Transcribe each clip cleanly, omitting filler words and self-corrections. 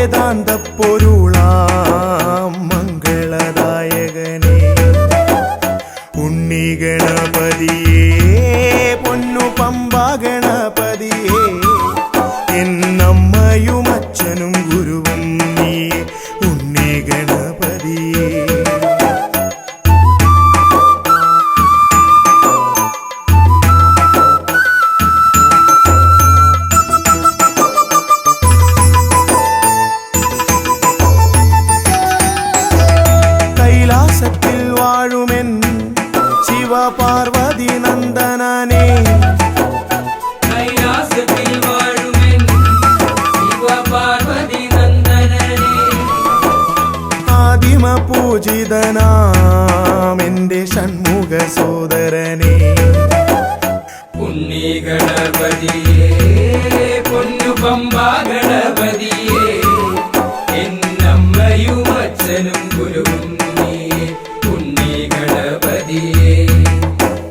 വേദാന്ത പൊരുളാം മംഗളദായകനേ ഉണ്ണി ഗണപതിയേ പൊന്നു പമ്പാ ഗണപതിയേ എന്നമ്മയും അച്ഛനും ഗുരുവും നീയേ ഉണ്ണി ഗണപതിയേ കൈലാസത്തിൽ വാഴുമെൻ ശിവപാർവതി നന്ദനനേ കൈലാസത്തിൽ വാഴുമെൻ ശിവപാർവതി നന്ദനനേ ആദിമ പൂജിതനാം എന്റെ ഷൺമുഖ സോദരനേ ഉണ്ണി ഗണപതിയേ പൊന്നു പമ്പാ ഗണപതിയേ എന്നമ്മയും അച്ഛനും ഗുരുവും നീയേ ഉണ്ണി ഗണപതിയേ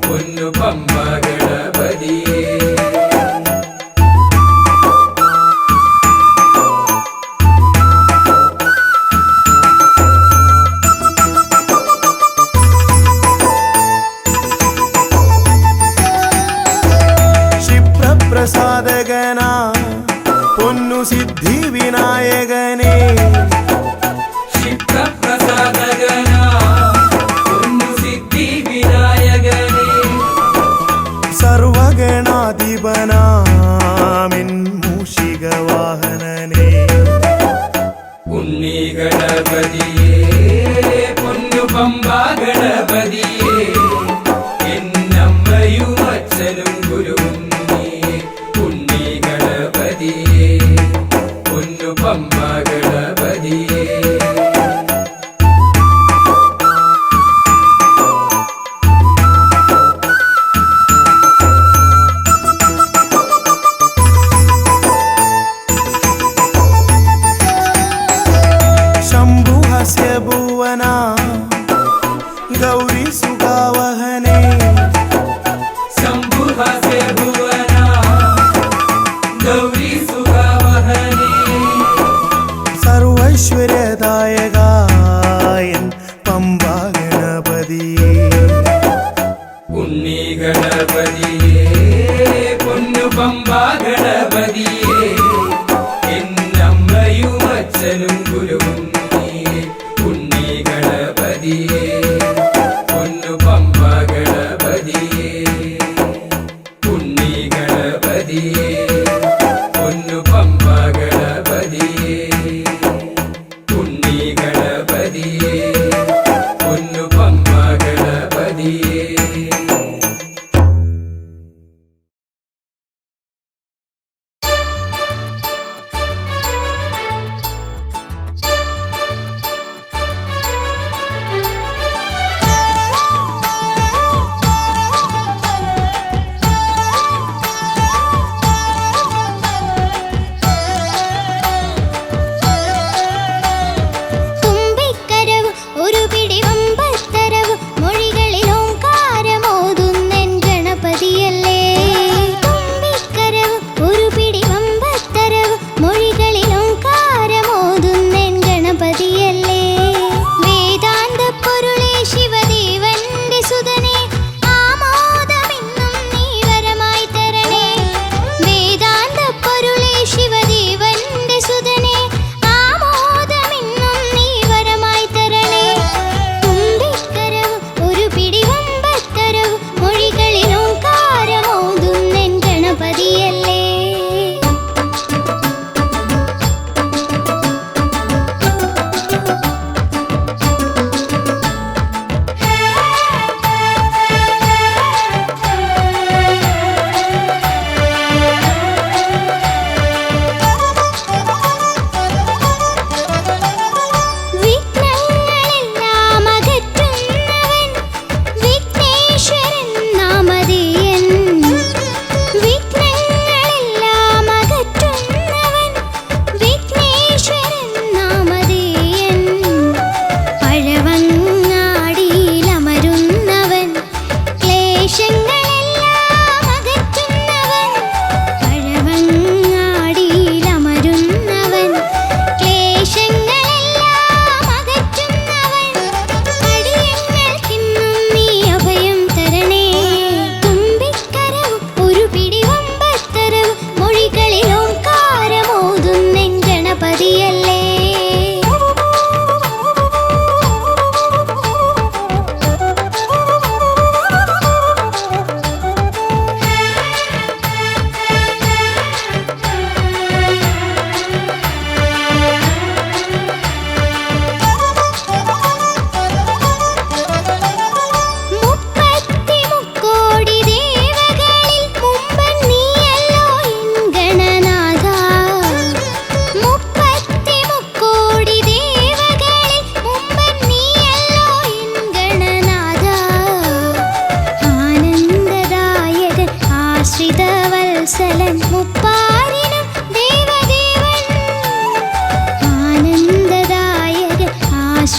പൊന്നു പമ്പാ ഗണപതിയേ ക്ഷിപ്രപ്രസാദകനാ പൊന്നു സിദ്ധി വിനായകനേ ക്ഷിപ്രപ്രസാദകനാ പൊന്നു സിദ്ധി വിനായകനേ സർവഗണാധിപനാമിൻ മൂഷിക വാഹനനേ ഉണ്ണി ഗണപതിയേ പൊന്നു പമ്പാ ഗണപതിയേ എന്നമ്മയും അച്ഛനും ഗുരുവും നീയേ ഉണ്ണി ഗണപതിയേ പൊന്നു പമ്പാ ഗണപതിയേ ശംഭുഹസ്യ ഭുവന ഗൗരി സുഗാവഹനേ ശംഭുഹസ്യ ഭുവന ഗൗരി സുഗാവഹനേ സർവൈശ്വര്യദായകായൻ പമ്പാ ഗണപതിയേ ഉണ്ണി ഗണപതിയേ പൊന്നു പമ്പാ ഗണപതിയേ എന്നമ്മയും അച്ഛനും ഗുരുവും നീയേ ഉണ്ണി ഗണപതിയേ പൊന്നു പമ്പാ ഗണപതിയേ ഉണ്ണി ഗണപതിയേ പൊന്നു പമ്പാ ഗണപതിയേ ഉണ്ണി ഗണപതിയേ പൊന്നു പമ്പാ ഗണപതിയേ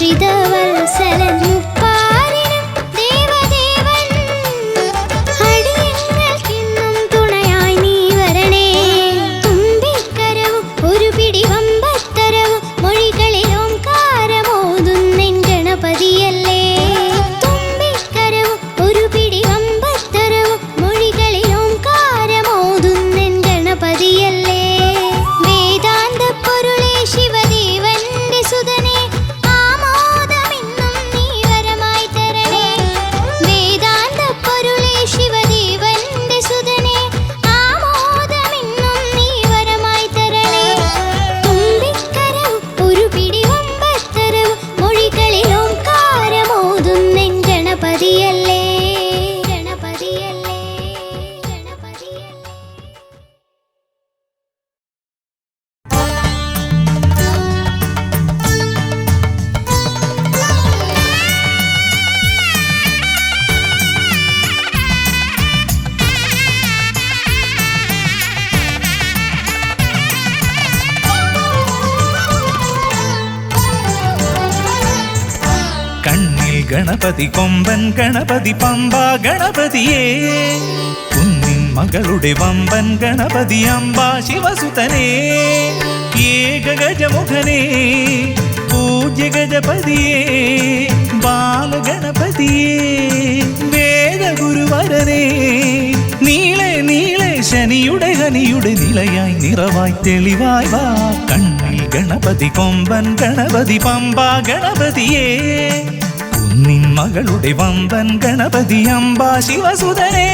ആശ്രിതവത്സലൻ മുപ്പാരിനും ദേവദേവൻ അടിയങ്ങൾക്കിന്നും തുണയായി നീ വരണേ. തുമ്പിക്കരവും ഒരു പിടി വമ്പത്തരവും മൊഴികളിൽ ഓംകാരമോതുന്നെൻ ഗണപതിയല്ലേ. തുമ്പിക്കരവും ഒരു പിടി വമ്പത്തരവും മൊഴികളിൽ ഓംകാരമോതുന്നെൻ ഗണപതിയല്ലേ. വേദാന്ത പൊരുളേ ശിവദേവന്റെ സുതനേ ആമോദമിന്നും നീ വരമായി തരണേ. വേദാന്ത പൊരുളേ ശിവദേവന്റെ സുതനേ ആമോദമിന്നും നീ വരമായി തരണേ. തുമ്പിക്കരവും ഒരു പിടി വമ്പത്തരവും മൊഴികളിൽ ഓംകാരമോതുന്നെൻ ഗണപതിയല്ലേ. ഗണപതിയല്ലേ ഗണപതിയല്ലേ. കണ്ണിൽ ഗണപതി കൊമ്പൻ ഗണപതി പമ്പ ഗണപതിയേ. കുന്നിൻ മകളുടെ വമ്പൻ ഗണപതി അംബ ശിവസുതനേ. ഏകഗജമുഖനേ പൂജ്യ ഗജപതിയേ. ബാലഗണപതിയേ വേദഗുരുവരനേ. നീളെ നീളെ ശനിയുടെ ഹനിയുടെ നിലയായി നിറവായി തെളിവായി വാ. കണ്ണിൽ ഗണപതി കൊമ്പൻ ഗണപതി പമ്പ ഗണപതിയേ. കുന്നിൻ മകളുടെ വമ്പൻ ഗണപതി അംബ ശിവസുതനേ.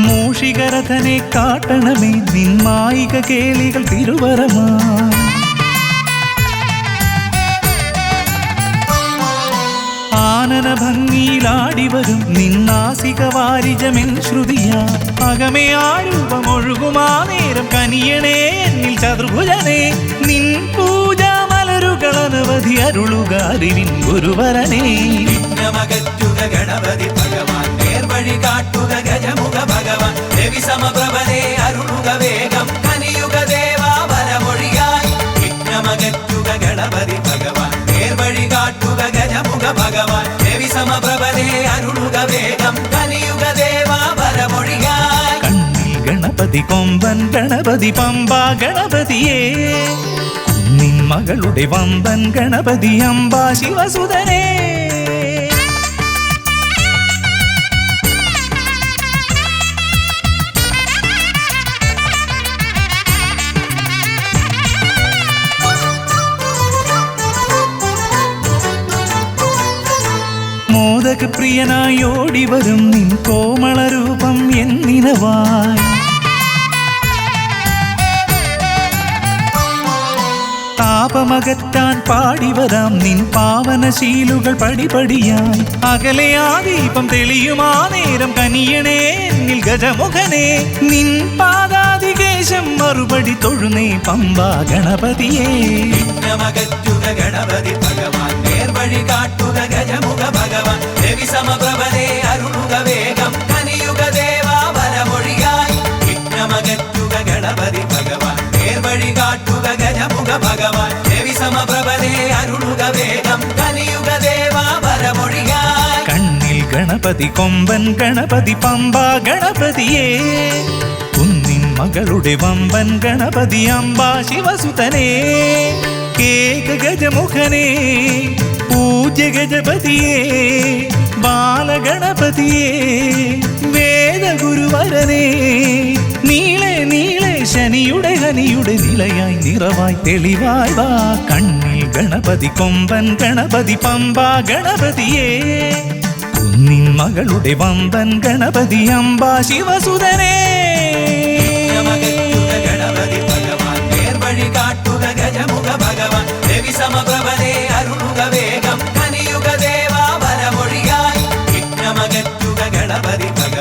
മൂഷികരഥനെ കാട്ടണമേ നിന്മായിക കേളികൾ തിരുവരമാ. ആനന ഭംഗിയിലാടിവരും നിന്നാസിക വാരിജമെൻ ശ്രുതിയാ. അകമേ ആരൂപമൊഴുകുമാ നേരം കനിയണേ എന്നിൽ ചതുർഭുജനേ. നിൻ പൂജാ മലരുകളനവധി അരുളുക അറിവിൻ ഗുരുവരനേ. വിഘ്നമകറ്റുക ഗണപതി ഭഗവാൻ നേർവഴി കാട്ടുക ഗജമുഖ ഭഗവാൻ. രവി സമപ്രഭനെ അരുളുക വേഗം കനിയുക ദേവാ വരമൊഴിയായി. വിഘ്നമകറ്റുക ഗണപതി ഭഗവാൻ നേർവഴി കാട്ടുക ഗജമുഖ ഭഗവാൻ. രവി സമപ്രഭനെ അരുളുക വേഗം കനിയുക ദേവാ വരമൊഴിയായി. കണ്ണിൽ ഗണപതി കൊമ്പൻ ഗണപതി പമ്പ ഗണപതിയേ. കുന്നിൻ മകളുടെ വമ്പൻ ഗണപതി അംബ ശിവസുതനേ. മോദകപ്രിയനായി ഓടിവരും നിൻ കോമളരൂപം എന്നിനവായി. താപമകറ്റാൻ പാടിവരാം നിൻ പാവനശീലുകൾ പടിപടിയായി. അകലെ ആ ദീപം തെളിയുമാ നേരം കനിയണേ എന്നിൽ ഗജമുഖനേ. നിൻ പാദാതികേശം മറുപടി തൊഴുന്നേ പമ്പ ഗണപതിയേ. വിഘ്നമകറ്റുക ഗണപതി ഭഗവാൻ നേർവഴി കാട്ടുക ഗജമുഖ ഭഗവാൻ. രവി സമപ്രഭനെ അരുളുക വേഗം കനിയുക ദേവാ വരമൊഴിയായി. വിഘ്നമകറ്റുക ഗണപതി ഭഗവാൻ നേർവഴി കാട്ടുക ഗജമുഖ ഭഗവാൻ. രവി സമപ്രഭനെ അരുളുക വേഗം കനിയുക ദേവാ വരമൊഴിയായി. കണ്ണിൽ ഗണപതി കൊമ്പൻ ഗണപതി പമ്പ ഗണപതിയേ. കുന്നിൻ മകളുടെ വമ്പൻ ഗണപതി അംബ ശിവസുതനേ. ഏകഗജമുഖനേ പൂജ്യ ഗജപതിയേ. ബാലഗണപതിയേ വേദഗുരുവരനേ. നീളെ നീളെ ശനിയുടെ ഹനിയുടെ നിലയായി നിറവായി തെളിവായി വാ. കണ്ണിൽ ഗണപതി കൊമ്പൻ ഗണപതി പമ്പ ഗണപതിയേ. കുന്നിൻ മകളുടെ വമ്പൻ ഗണപതി അംബ ശിവസുതനേ. വിഘ്നമകറ്റുക ഗണപതി ഭഗവാൻ നേർവഴി കാട്ടുക ഗജമുഖ ഭഗവാൻ. രവി സമപ്രഭനെ അരുളുക വേഗം കനിയുക ദേവാ വരമൊഴിയായി. വിഘ്നമകറ്റുക ഗണപതി ഭഗവാൻ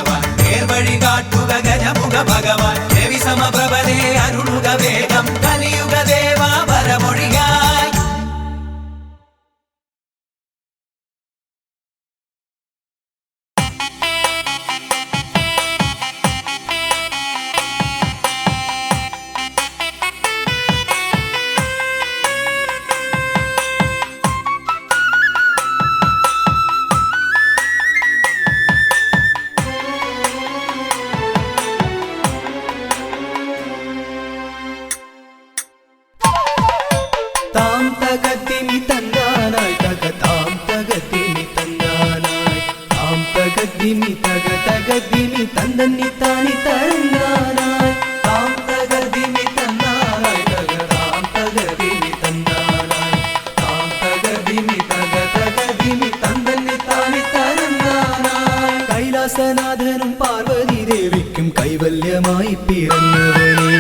തന്തന്നിത്താനി തരന്നാനായി താം തകർദിമി തന്നാനായി തകതാം തകർദിമി തന്നാനായി താം തകർദിമി തകതകദിമി തന്തന്നിത്താനി തരന്നാനായി കൈലാസനാഥനും പാർവതി ദേവിക്കും കൈവല്യമായി പിറന്നവനെ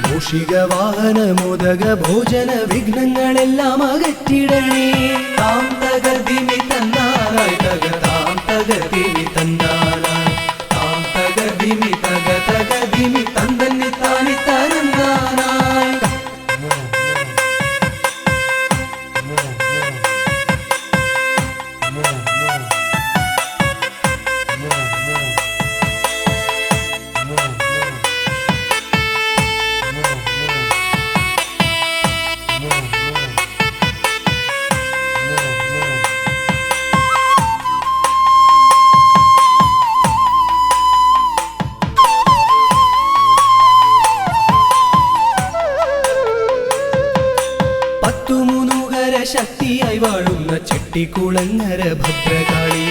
മൂഷിക വാഹന മോദക ഭോജന വിഘ്നങ്ങളെല്ലാം അകറ്റിടണേ താം തകർദിമി തന്നാനായി തകതാം തകർദിമി തന്നാനായി താം തകർദിമി തകതകദിമി തന്തന്നിത്താനി തരന്നാനായി ശക്തിയായി വാഴുന്ന ചെട്ടിക്കുളങ്ങര ഭദ്രകാളി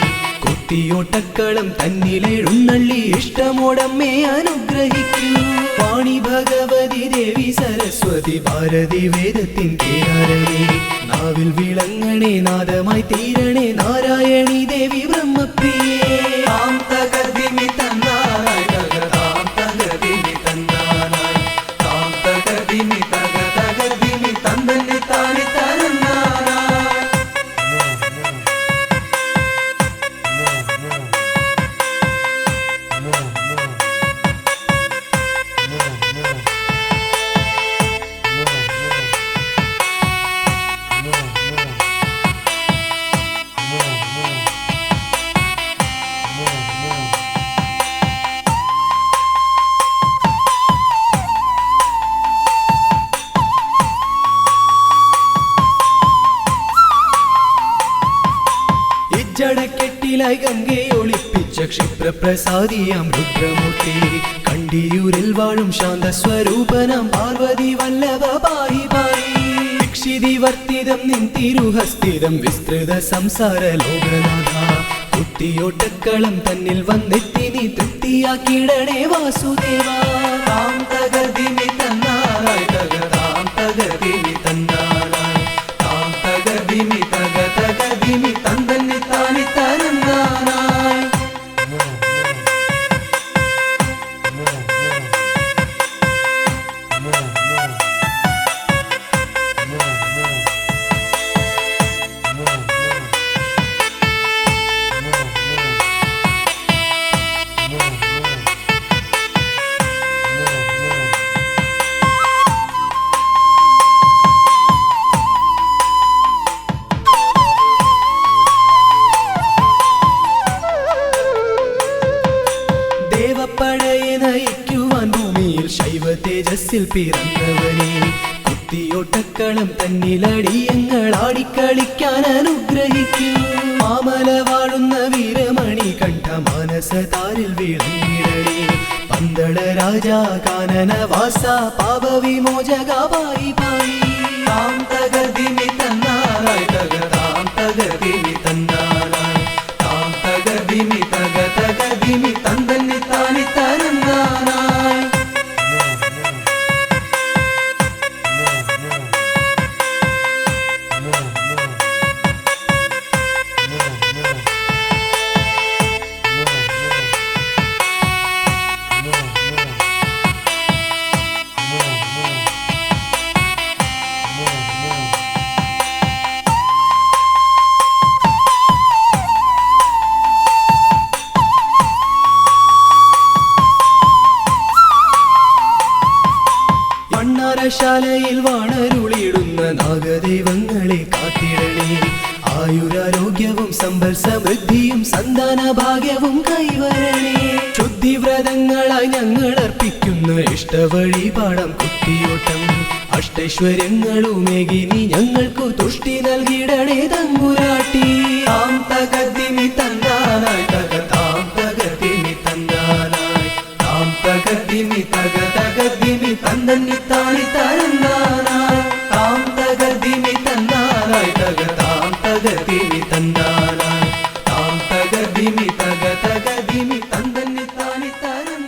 കുത്തിയോട്ടക്കളം തന്നിലെഴുന്നള്ളി ഇഷ്ടമോടമ്മേ അനുഗ്രഹിക്കൂ വാണി ഭഗവതി ദേവി സരസ്വതി ഭാരതി വേദത്തിൻ കേരളമേ നാവിൽ വിളങ്ങണേ നാദമായി തീരണേ നാരായണി ദേവി ബ്രഹ്മപ്രിയേ താം തകർദിമി തന്നാനായി തകതാം തകർദിമി തന്നാനായി താം തകർദിമി തകതകദിമി തന്തന്നിത്താനി തരന്നാനായി ജടക്കെട്ടിലായി ഗംഗയെ ഒളിപ്പിച്ച ക്ഷിപ്രപ്രസാദിയാം രുദ്രമൂർത്തി കണ്ടിയൂരിൽ വാഴും ശാന്തസ്വരൂപനാം പാർവതി വല്ലഭ പാഹി പാഹി ദീക്ഷിതി വർത്തിതം നിൻ തിരുഹസ്തിതം വിസ്തൃത സംസാര ലോകനാഥ കുത്തിയോട്ടക്കളം തന്നിൽ വന്നെത്തി നീ തൃപ്തിയാക്കിടണേ വാസുദേവ താം തകർദിമി തന്നാനായി തകതാം തകർദിമി തന്നാനായി താം തകർദിമി തകതകദിമി തന്തന്നിത്താനി തരന്നാനായി ദേവപ്പടയെ നയിക്കുവാൻ ഭൂമിയിൽ ശൈവ തേജസ്സിൽ പിറന്നവനെ കുത്തിയോട്ടക്കളം തന്നിലടിയങ്ങൾ ആടിക്കളിക്കാൻ അനുഗ്രഹിക്കൂ മാമല വാഴുന്ന വീരമണി കണ്ഠ മാനസതാരിൽ വിളങ്ങിടണേ പന്തള രാജാ കാനന വാസ പാപവിമോചക പായി പായി താം തകർദിമി തന്നാനായി തകതാം തകർദിമി തന്നാനായി താം തകർദിമി തകതകദിമി തന്തന്നിത്താനി തരന്നാനായി ശാലയിൽ വാണരുളിയിടുന്ന നാഗദൈവങ്ങളെ കാത്തിടണേ ആയുരാരോഗ്യവും സമ്പൽ സമൃദ്ധിയും സന്താന ഭാഗ്യവും കൈവരണേ ശുദ്ധിവ്രതങ്ങളായി ഞങ്ങൾ അർപ്പിക്കുന്ന ഇഷ്ടവഴിപാടം കുത്തിയോട്ടം അഷ്ടൈശ്വര്യങ്ങളുമേകി നീ ഞങ്ങൾക്കു തുഷ്ടി നൽകിടണേ തമ്പുരാട്ടി താം തകർദിമി തന്നാനായി തകതാം തകർദിമി തന്നാനായി താം തകർദിമി തകതകദിമി തന്തന്നിത്താനി തരന്നാനായി താം തകർദിമി തന്നാനായി തകതാം തകർദിമി തന്നാനായി താം തകർദിമി തകതകദിമി തന്തന്നിത്താനി തരന്നാനായി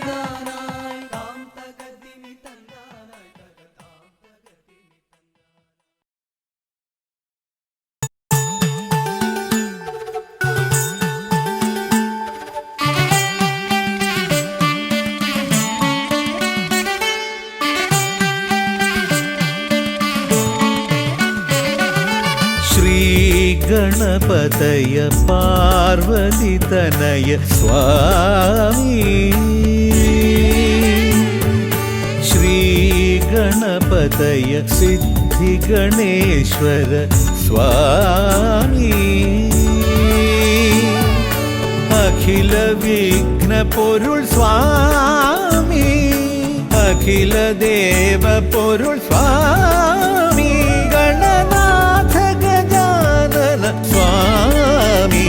ശ്രീ ഗണപതയ പാർവതി തനയ സ്വാമി ശ്രീ ഗണപതയ സിദ്ധി ഗണേശ്വര സ്വാമി അഖില വിഘ്ന പൊരുൾ സ്വാമി അഖില ദേവ പൊരുൾ സ്വാമി ഗണനാഥ ഗജാനന സ്വാമി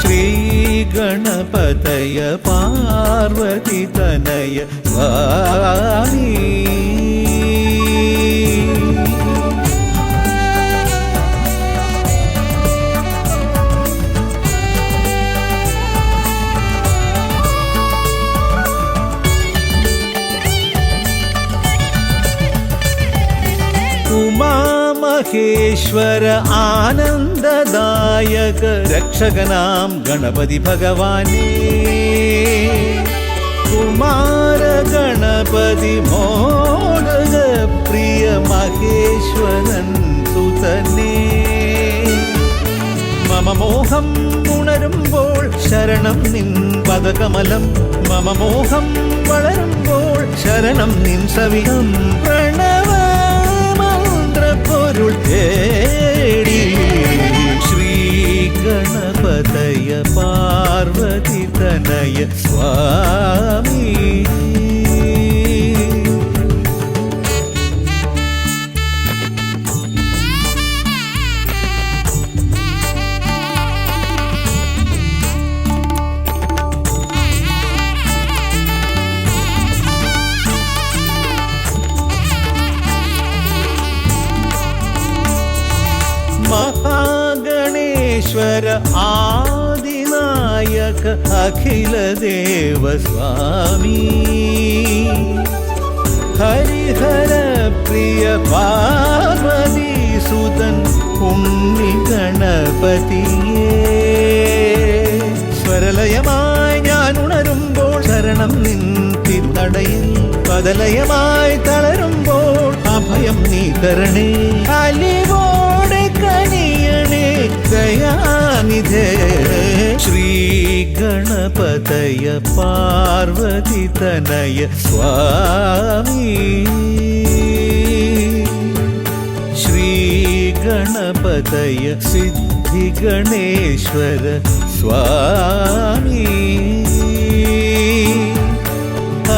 ശ്രീ ഗണപതയ പാർവതി തനയ സ്വാമി ഉമാമഹേശ്വര ആനന്ദദായക രക്ഷകനാം ഗണപതി ഭഗവാനേ കുമാര ഗണപതി മോദക പ്രിയ മഹേശ്വരൻ സുതനേ മമ മോഹം ഉണരുമ്പോൾ ശരണം നിൻ പദകമലം മമ മോഹം വളരുമ്പോൾ ശരണം നിൻ സവിധം പ്രണവ പൊരുൾ തേടി ശ്രീ ഗണപതയ പാർവതി തനയ സ്വാമി മഹാഗണേശ്വര ആദിനായക അഖില ദേവ സ്വാമി ഹരിഹര പ്രിയ പാർവതി സുതൻ ഉണ്ണി ഗണപതിയേ സ്വരലയമായി ഞാൻ ഉണരുമ്പോൾ ശരണം നിൻ തിരുനടയിൽ പദലയമായി തളരുമ്പോൾ അഭയം നീ തരണേ അലിവോടെ കനിയണേ ദയാനിധേ ശ്രീ ഗണപതയ പാർവതി തനയ സ്വാമി ശ്രീ ഗണപതയ സിദ്ധി ഗണേശ്വര സ്വാമി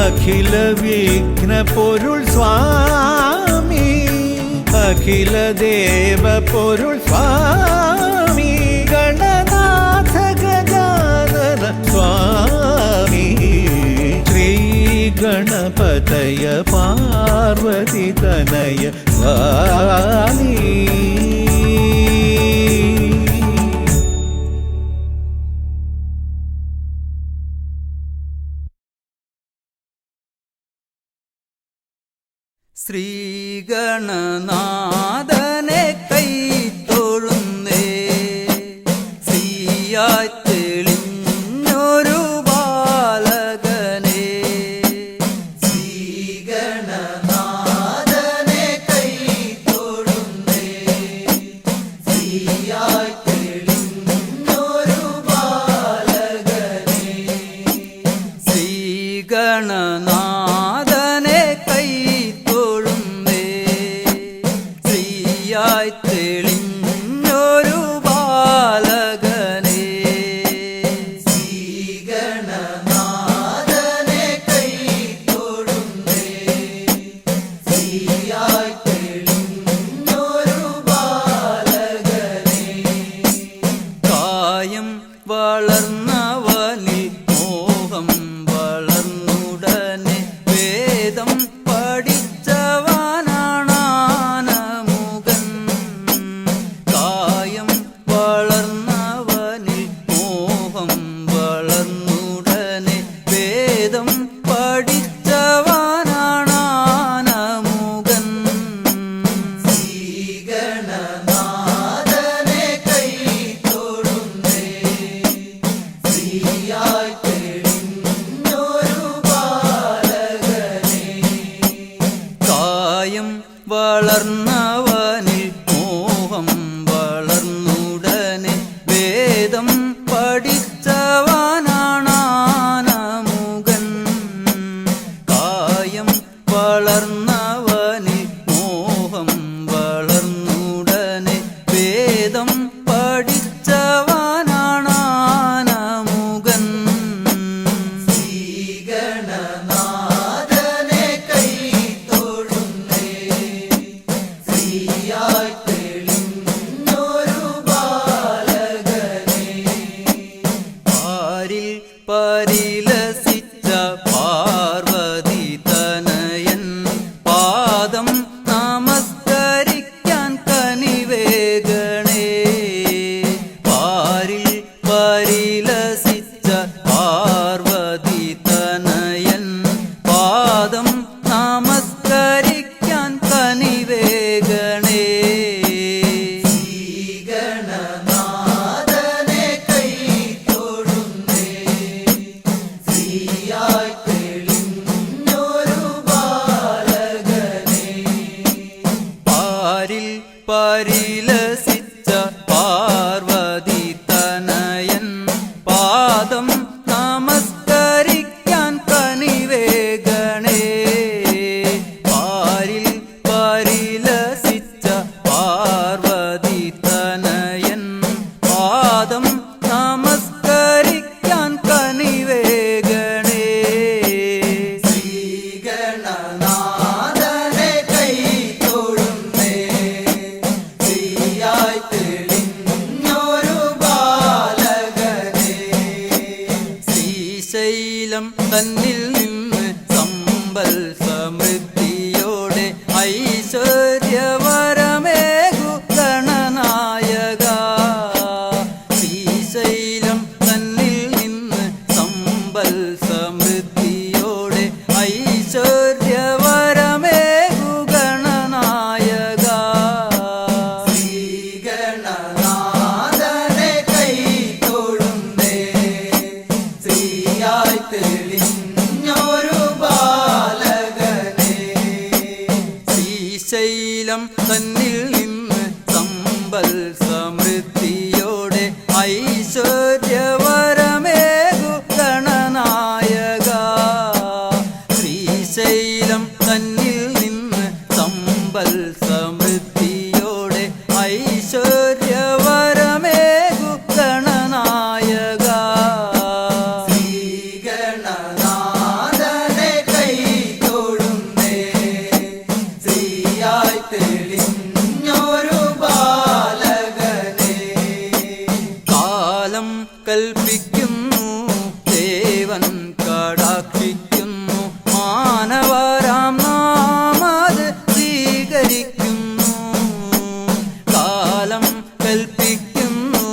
അഖില വിഘ്ന പൊരുൾ സ്വാമി അഖില ദേവ പൊരുൾ സ്വാമി ഗണനാഥ ഗജാനന സ്വാമി ശ്രീ ഗണപതയ പാർവതി തനയ സ്വാമി ശ്രീഗണനാഥനെ കൈ തൊഴുന്നേ ശ്രീയായി തെളിഞ്ഞൊരു ബാലകനെ ശ്രീഗണനാഥനെ കൈ തൊഴുന്നേ ശ്രീയായി തെളിഞ്ഞൊരു ബാലകനെ ശ്രീഗണനാഥനെ കൈ തെളിഞ്ഞൊരു ബാലകനെ ശ്രീഗണനാഥനെ കൈ തൊഴുന്നേ ശ്രീയായി തെളിഞ്ഞൊരു ബാലകനെ വേദം പഠിച്ചവനാണാനമുകൻ. ശ്രീഗണനാഥനെ കൈ തൊഴുന്നേ, ശ്രീയായി തെളിഞ്ഞൊരു ബാലകനെ. പാരിൽ പരിലസിച്ച പാർവതി തനയൻ പാദം നമസ്കരിക്കാൻ കനിവേഗണേ. പാരിൽ പരിലസിച്ച പാർവതി തനയൻ പാദം നമസ്കരിക്കാൻ കനിവേഗണേ. ശ്രീഗണനാഥനെ കൈ തൊഴുന്നേ, ശ്രീയായി തെളിഞ്ഞൊരു ബാലകനെ. പാരിൽ പരിലസിച്ച പാർവതി തനയൻ പാദം നമസ്കരിക്കാൻ കനിവേഗണേ. പാരിൽ പരിലസിച്ച പാർവതി തനയൻ പാദം നമസ്കരിക്കാൻ കനിവേഗണേ. ശ്രീഗണനാഥനെ കൈ തൊഴുന്നേ, ശ്രീയായി തെളിഞ്ഞൊരു ബാലകനെ. ശ്രീശൈലം തന്നിൽ നിന്ന് സമ്പൽ സമൃദ്ധിയോടെ ഐശ്വര്യവരമേകു ഗണനായക. ശ്രീശൈലം തന്നിൽ നിന്ന് സമ്പൽ സമൃദ്ധിയോടെ ഐശ്വര്യവരമേകു ഗണനായക. ശ്രീഗണനാഥനെ കൈ തൊഴുന്നേ, ശ്രീയായി തെളിഞ്ഞൊരു ബാലകനെ. ശ്രീശൈലം തന്നിൽ നിന്ന് സമ്പൽ സമൃദ്ധിയോടെ ഐശ്വര്യവരമേകു ഗണനായക. ശ്രീശൈലം തന്നിൽ നിന്ന് സമ്പൽ സമൃദ്ധിയോടെ ഐശ്വര്യവരമേകു ഗണനായക. ശ്രീഗണനാഥനെ കൈ തൊഴുന്നേ, ശ്രീയായി തെളിഞ്ഞൊരു ബാലകനെ. കാലം കൽപ്പിക്കുന്നു ദേവൻ കടാക്ഷിക്കുന്നു മാനവരാം നാമത് സ്വീകരിക്കുന്നു. കാലം കൽപ്പിക്കുന്നു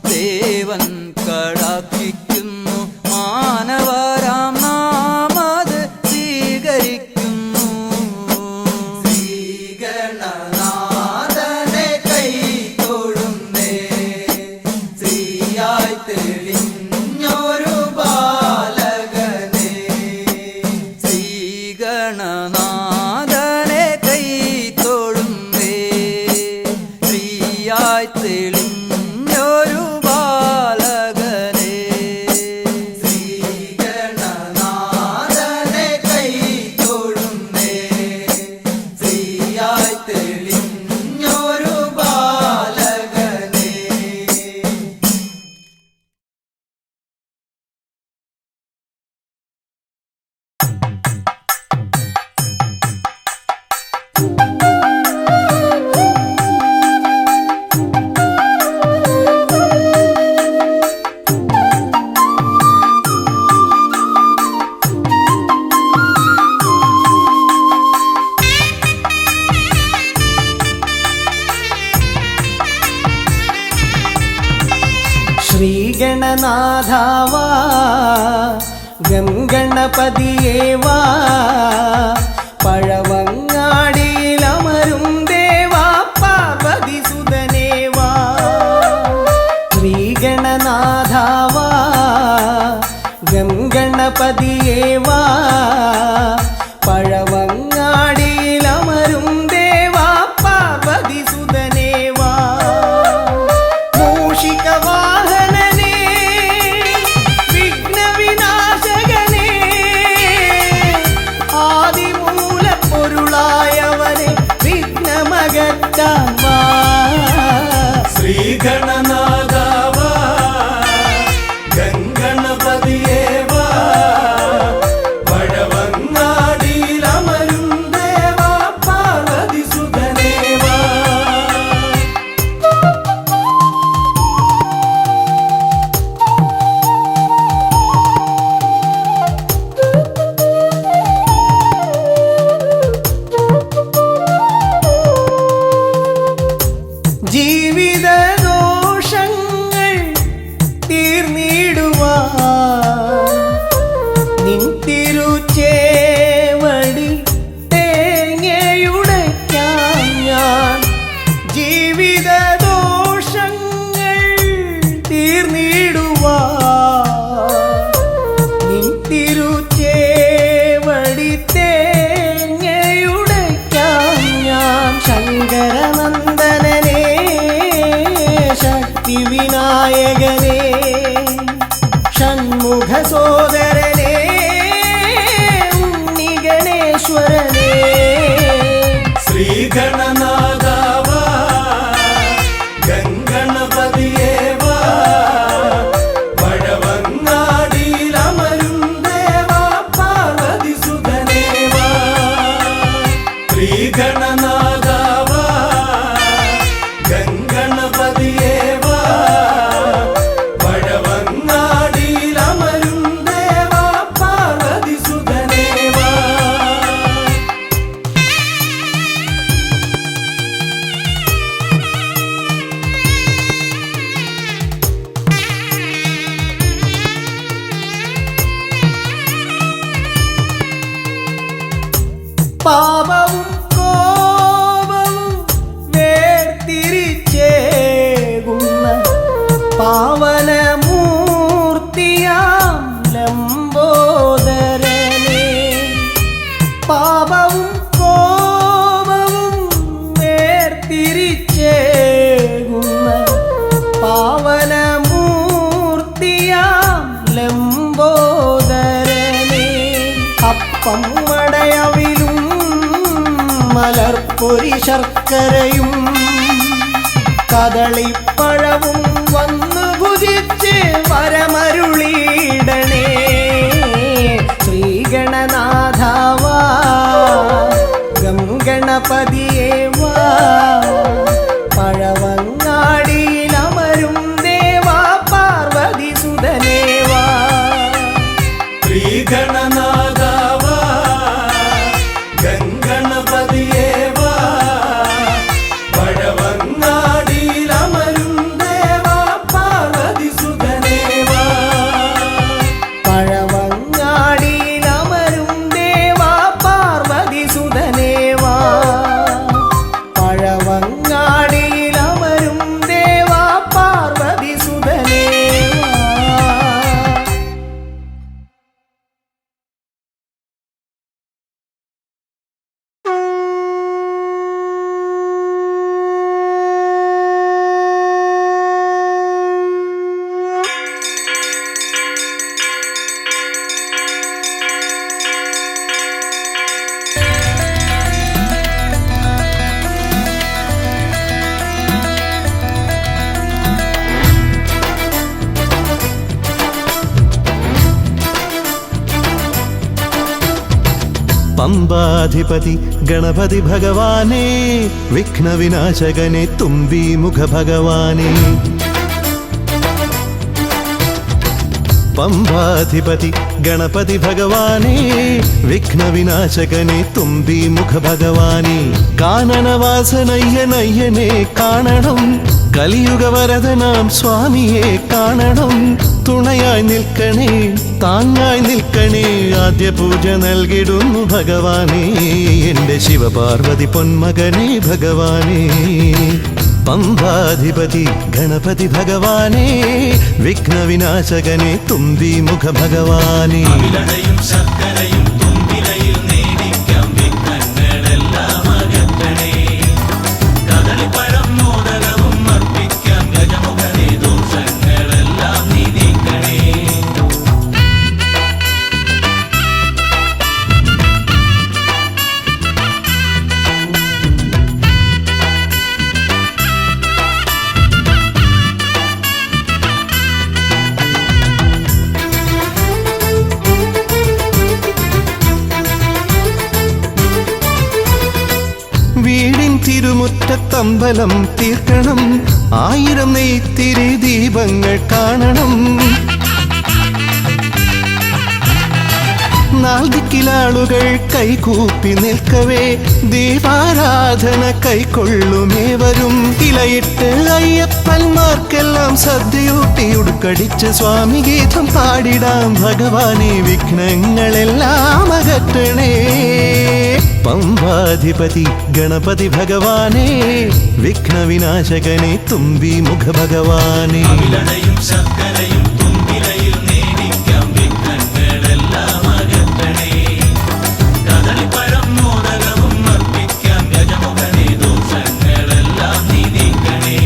ദേവൻ കടാക്ഷിക്കുന്നു മാനവരാം നാമത് സ്വീകരിക്കുന്നു. ശ്രീഗണനാഥനെ കൈ തൊഴുന്നേ, ശ്രീയായി തെളിഞ്ഞൊരു ബാലകനെ. ശ്രീഗണനാഥനെ കൈ തൊഴുന്നേ, ശ്രീയായി തെളിഞ്ഞൊരു ബാലകനെ. ശ്രീഗണനാഥനെ കൈ തൊഴുന്നേ, ശ്രീയായി തെളിഞ്ഞൊരു ബാലകനെ. ശ്രീഗണനാഥാവാ ഗംഗണപതിയേവാ പഴവങ്ങാടിയിലമരും ദേവാ പാർവതി സുതനേവാ. ശ്രീഗണനാഥാവാ ഗംഗണപതിയേവാ പഴവങ്ങാടിയിലമരും ദേവാ പാർവതി സുതനേവാ. മൂഷികവാഹനനേ വിഘ്നവിനാശകനേ ആദിമൂലപ്പൊരുളായവ ശ്രീഗണനാഥാവാ ഗംഗണപതിയേവാ പഴവങ്ങാടിയിലമരും ദേവാ പാർവതി സുതനേവാ. ജീവിത ദോഷങ്ങൾ തീർന്നിടുവാൻ നിൻ തിരുച്ചേവടി തേങ്ങയുടയ്ക്കാൻ ഞാൻ. ജീവിത ദോഷങ്ങൾ തീർന്നിടുവാൻ നിൻ തിരുച്ചേവടി തേങ്ങയുടയ്ക്കാൻ ഞാൻ. ശങ്കരനന്ദനനേ ശക്തി വിനായകനേ ഷൺമുഖ സോദരനേ ഉണ്ണി ഗണേശ്വരനേ. ശ്രീഗണനാഥാവാ ഗംഗണപതിയേവാ പഴവങ്ങാടിയിലമരും ദേവാ പാർവതി സുതനേവാ. ശ്രീഗണനാഥാവാ ഗംഗണപതിയേവാ പഴവങ്ങാടിയിലമരും ദേവാ പാർവതി സുതനേവാ. പാപവും കോപവും വേർതിരിച്ചേകുന്ന പാവനമൂർത്തിയാം ലംബോദരനേ. പാപവും കോപവും വേർതിരിച്ചേകുന്ന പാവനമൂർത്തിയാം ലംബോദരനേ. അപ്പം മടയവിലും മലർപ്പൊരി ശർക്കരയും കദളിപ്പഴവും വന്നു ഭുജിച്ച് വരമരുളിയിടണേ. ശ്രീഗണനാഥാവാ ഗംഗണപതിയേവാ പഴവങ്ങാടിയിലമരും ദേവാ പാർവതി സുതനേവാ. ശ്രീഗണനാഥാവാ ഗംഗണപതിയേവാ പഴവങ്ങാടിയിലമരും ദേവാ പാർവതി സുതനേവാ. പഴവങ്ങാടിയിലമരും ദേവാ പാർവതി സുതനേവാ. പഴവങ്ങാടിയിലമരും ദേവാ പാർവതി സുതനേവാ. പമ്പാധിപതി ഗണപതി ഭഗവാനേ വിഘ്നവിനാശകനെ തുമ്പീമുഖ ഭഗവാനേ. പമ്പാധിപതി ഗണപതി ഭഗവാനേ വിഘ്നവിനാശകനെ തുമ്പീമുഖ ഭഗവാനേ. കാനനവാസനയ്യനയ്യനെ കാണണം കലിയുഗവരദനാം സ്വാമിയെ കാണണം. തുണയായി നിൽക്കണേ താങ്ങായി നിൽക്കണേ ആദ്യ പൂജ നൽകിടുന്നു ഭഗവാനേ എൻ്റെ ശിവപാർവതി പൊന്മകനേ ഭഗവാനേ. പമ്പാധിപതി ഗണപതി ഭഗവാനേ വിഘ്നവിനാശകനെ തുമ്പീമുഖ ഭഗവാനേ. അവിലടയും ശർക്കരയും തുമ്പിലയിൽ നേടിക്കാം വിഘ്നങ്ങളെല്ലാം അകറ്റണേ. കദളിപ്പഴം മോദകവും അർപ്പിക്കാം ഗജമുഖനെ ദോഷങ്ങളെല്ലാം നീ നീക്കണേ. മുറ്റത്തമ്പലം തീർക്കണം, 1000 നെയ്ത്തിരി ദീപങ്ങൾ കാണണം. നാൽദിക്കിലാളുകൾ കൈകൂപ്പി നിൽക്കവേ ദീപാരാധന കൈക്കൊള്ളുമേവരും. ഇലയിട്ട് അയ്യപ്പന്മാർക്കെല്ലാം സദ്യയൂട്ടി ഉടുക്കടിച്ച് സ്വാമി ഗീതം പാടിടാം. ഭഗവാനെ വിഘ്നങ്ങളെല്ലാം അകറ്റണേ. പമ്പാധിപതി ഗണപതി ഭഗവാനെ, വിഘ്നവിനാശകനെ തുമ്പി മുഖ ഭഗവാനെ. അവിലടയും ശർക്കരയും തുമ്പിലയിൽ നേദിക്കാം, വിഘ്നങ്ങളെല്ലാം അകറ്റണേ. കദളിപ്പഴം മോദകവും അർപ്പിക്കാം, ഗജമുഖനെ ദോഷങ്ങളെല്ലാം നീ നീക്കണേ.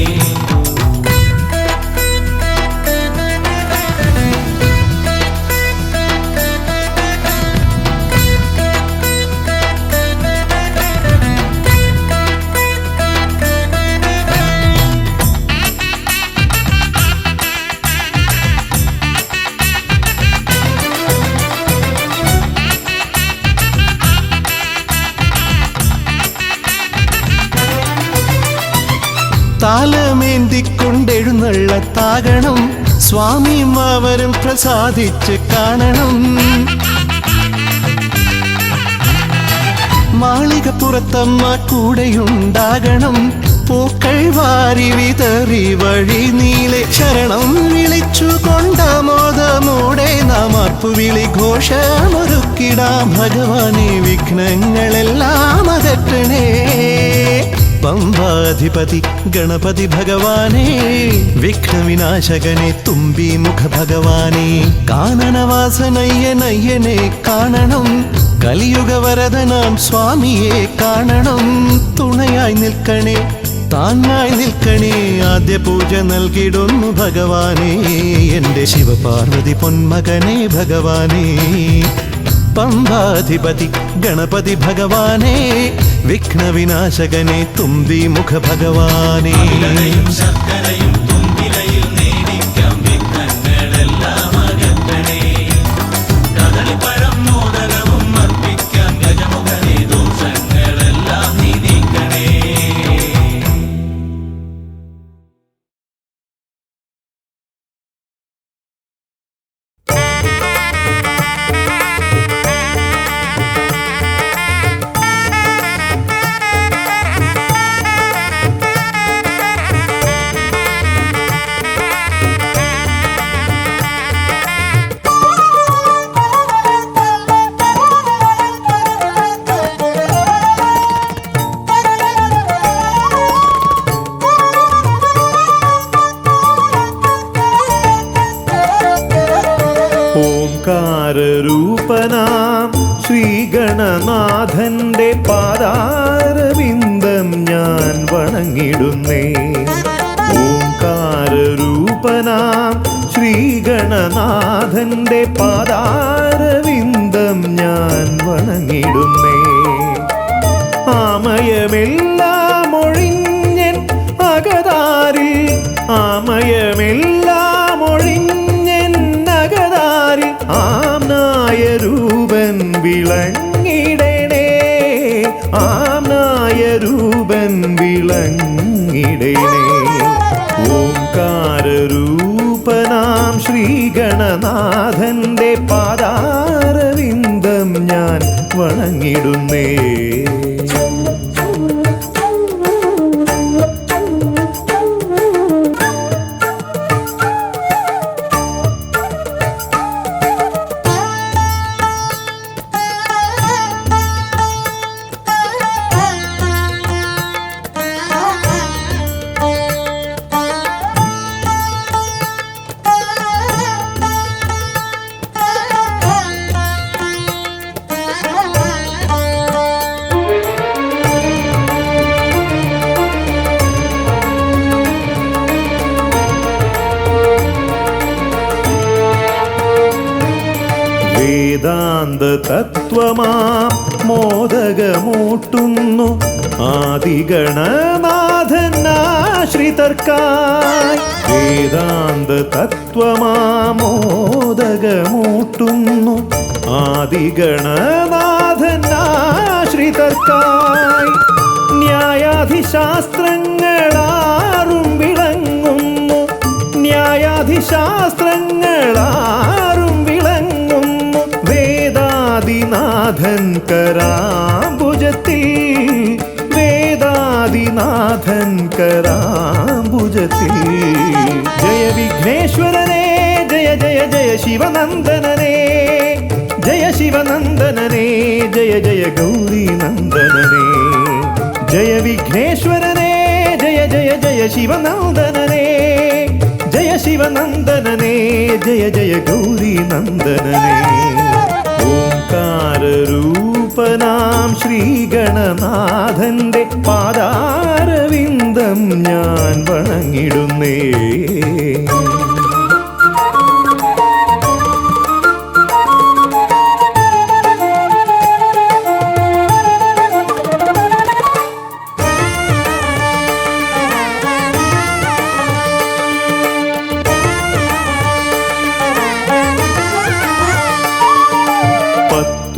താലമേന്തിക്കൊണ്ടെഴുന്നള്ളത്താകണം, സ്വാമിയും അവരും പ്രസാദിച്ച് കാണണം. മാളികപ്പുറത്തമ്മ കൂടെയുണ്ടാകണം, പൂക്കൾ വാരി വിതറി വഴി നീളെ ശരണം വിളിച്ചു കൊണ്ടാമോദമോടെ നാം അർപ്പുവിളി ഘോഷമൊരുക്കിടാം. ഭഗവാനെ വിഘ്നങ്ങളെല്ലാം അകറ്റണേ. പമ്പാധിപതി ഗണപതി ഭഗവാനെ, വിഘ്നവിനാശകനെ തുമ്പി മുഖ ഭഗവാനെ. കാനനവാസനയ്യനയ്യനെ കാണണം, കലിയുഗവരദനാം സ്വാമിയെ കാണണം. തുണയായി നിൽക്കണേ, താങ്ങായി നിൽക്കണേ, ആദ്യ പൂജ നൽകിടുന്നു ഭഗവാനെ. എൻ്റെ ശിവപാർവതി പൊന്മകനെ ഭഗവാനെ. പമ്പാധിപതി ഗണപതി ഭഗവാനെ, വിഘ്നവിനാശകനെ തുമ്പി മുഖ ഭഗവാനെ. അവിലടയും ശർക്കരയും തുമ്പിലയിൽ നേദിക്കാം, വിഘ്നങ്ങളെല്ലാം അകറ്റണേ. കദളിപ്പഴം മോദകവും അർപ്പിക്കാം, ഗജമുഖനെ ദോഷങ്ങളെല്ലാം നീ നീക്കണേ. ഓംകാരരൂപനാം ശ്രീഗണനാഥന്റെ പാദാരവിന്ദം ഞാൻ വണങ്ങിടുന്നേ. ഓംകാരരൂപനാം ശ്രീഗണനാഥന്റെ പാദാരവിന്ദം ഞാൻ വണങ്ങിടുന്നേ. ആമയമെല്ലാം ഒഴിഞ്ഞൻ അകതാരിൽ, ആമയമെല്ലാം ഒഴിഞ്ഞൻ അകതാരിൽ ആംനായ രൂപൻ വിളങ്ങിടണേ. ആംനായ രൂപൻ വിളങ്ങിടണേ. ഓംകാരരൂപനാം ശ്രീഗണനാഥന്റെ പാദാരവിന്ദം ഞാൻ വണങ്ങിടുന്നേ. വേദാന്ത തത്വമാം മോദകമൂട്ടുന്നു ആദിഗണനാഥനാശ്രിതർക്കായി. വേദാന്ത തത്വമാം മോദകമൂട്ടുന്നു ആദിഗണനാഥനാശ്രിതർക്കായി. ന്യായാധിശാസ്ത്രങ്ങളാറും വിളങ്ങുന്നു, ന്യായാധിശാസ്ത്രങ്ങളാറും വിളങ്ങുന്നു. വേദാദിനാഥൻ കരാംബുജത്തിൽ, വേദാദിനാഥൻ കരാംബുജത്തിൽ. ജയ വിഘ്നേശ്വരനേ ജയ ജയ ജയ ശിവനന്ദനനേ, ജയ ശിവനന്ദനനേ ജയ ജയ ഗൗരി നന്ദനനേ. ജയ വിഘ്നേശ്വരനേ ജയ ജയ ജയ ശിവനന്ദനനേ, ജയ ശിവനന്ദനനേ ജയ ജയ ഗൗരി നന്ദനനേ. ഓംകാരരൂപനാം ശ്രീഗണനാഥന്റെ പാദാരവിന്ദം ഞാൻ വണങ്ങിടുന്നേ.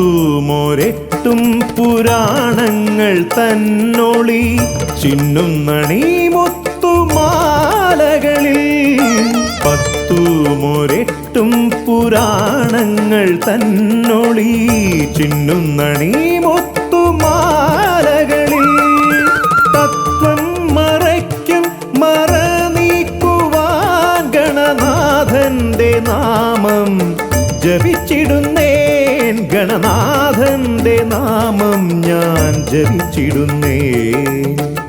പത്തുമൊരെട്ടും പുരാണങ്ങൾ തന്നൊളി ചിന്നുന്നണീ മുത്തുമാലകളിൽ. പത്തുമൊരെട്ടും പുരാണങ്ങൾ തന്നൊളി ചിന്നുന്നണീ മുത്തുമാലകളിൽ. തത്വം മറയ്ക്കും മറ നീക്കുവാൻ ഗണനാഥന്റെ നാമം ജപിച്ചിടുന്നേൻ, ഗണനാഥന്റെ നാമം ഞാൻ ജപിച്ചിടുന്നേൻ.